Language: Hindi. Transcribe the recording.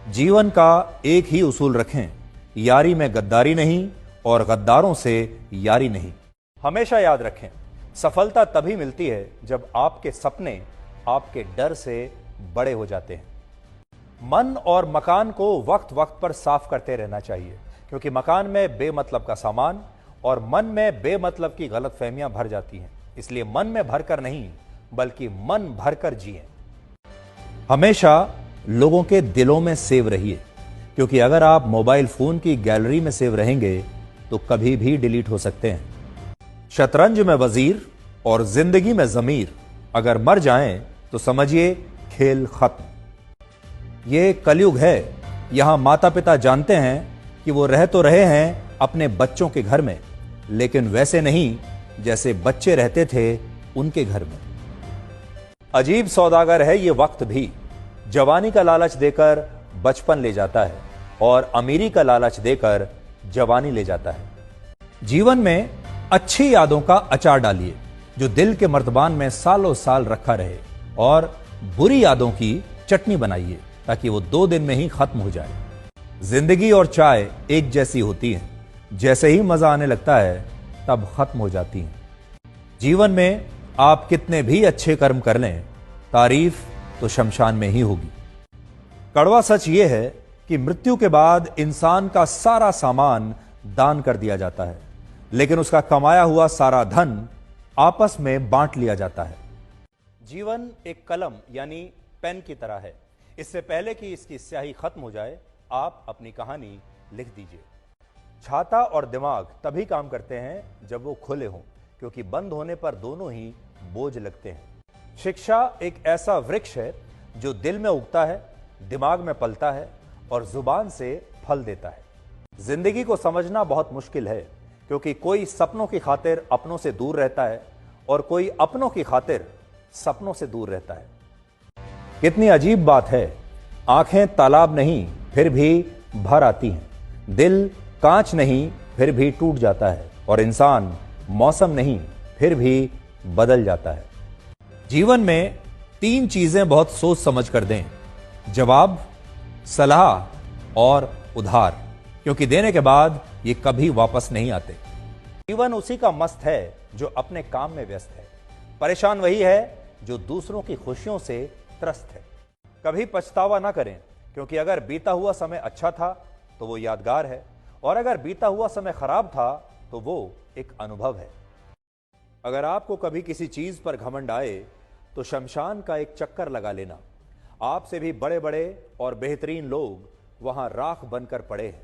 जीवन का एक ही उसूल रखें, यारी में गद्दारी नहीं और गद्दारों से यारी नहीं। हमेशा याद रखें, सफलता तभी मिलती है जब आपके सपने आपके डर से बड़े हो जाते हैं। मन और मकान को वक्त वक्त पर साफ करते रहना चाहिए, क्योंकि मकान में बेमतलब का सामान और मन में बेमतलब की गलतफहमियां भर जाती हैं। इसलिए मन में भरकर नहीं, बल्कि मन भरकर जिएं। हमेशा लोगों के दिलों में सेव रहिए, क्योंकि अगर आप मोबाइल फोन की गैलरी में सेव रहेंगे तो कभी भी डिलीट हो सकते हैं। शतरंज में वजीर और जिंदगी में जमीर अगर मर जाएं तो समझिए खेल खत्म। ये कलयुग है। यहां माता पिता जानते हैं कि वो रह तो रहे हैं अपने बच्चों के घर में, लेकिन वैसे नहीं जैसे बच्चे रहते थे उनके घर में। अजीब सौदागर है ये वक्त भी। जवानी का लालच देकर बचपन ले जाता है और अमीरी का लालच देकर जवानी ले जाता है। जीवन में अच्छी यादों का अचार डालिए जो दिल के मर्तबान में सालों साल रखा रहे, और बुरी यादों की चटनी बनाइए ताकि वो 2 दिन में ही खत्म हो जाए। जिंदगी और चाय एक जैसी होती हैं, जैसे ही मजा आने लगता है तब खत्म हो जाती हैं। जीवन में आप कितने भी अच्छे कर्म कर लें, तारीफ तो शमशान में ही होगी। कड़वा सच यह है कि मृत्यु के बाद इंसान का सारा सामान दान कर दिया जाता है, लेकिन उसका कमाया हुआ सारा धन आपस में बांट लिया जाता है। जीवन एक कलम यानी पेन की तरह है। इससे पहले कि इसकी स्याही खत्म हो जाए, आप अपनी कहानी लिख दीजिए। छाता और दिमाग तभी काम करते हैं जब वो खुले हों, क्योंकि बंद होने पर दोनों ही बोझ लगते हैं। शिक्षा एक ऐसा वृक्ष है जो दिल में उगता है, दिमाग में पलता है और जुबान से फल देता है। जिंदगी को समझना बहुत मुश्किल है, क्योंकि कोई सपनों की खातिर अपनों से दूर रहता है और कोई अपनों की खातिर सपनों से दूर रहता है। कितनी अजीब बात है, आंखें तालाब नहीं फिर भी भर आती हैं, दिल कांच नहीं फिर भी टूट जाता है, और इंसान मौसम नहीं फिर भी बदल जाता है। जीवन में 3 चीजें बहुत सोच समझ कर दें: जवाब, सलाह और उधार, क्योंकि देने के बाद ये कभी वापस नहीं आते। जीवन उसी का मस्त है जो अपने काम में व्यस्त है। परेशान वही है जो दूसरों की खुशियों से त्रस्त है। कभी पछतावा ना करें, क्योंकि अगर बीता हुआ समय अच्छा था तो वो यादगार है, और अगर बीता हुआ समय खराब था तो वो एक अनुभव है। अगर आपको कभी किसी चीज पर घमंड आए तो शमशान का एक चक्कर लगा लेना। आपसे भी बड़े बड़े और बेहतरीन लोग वहां राख बनकर पड़े हैं।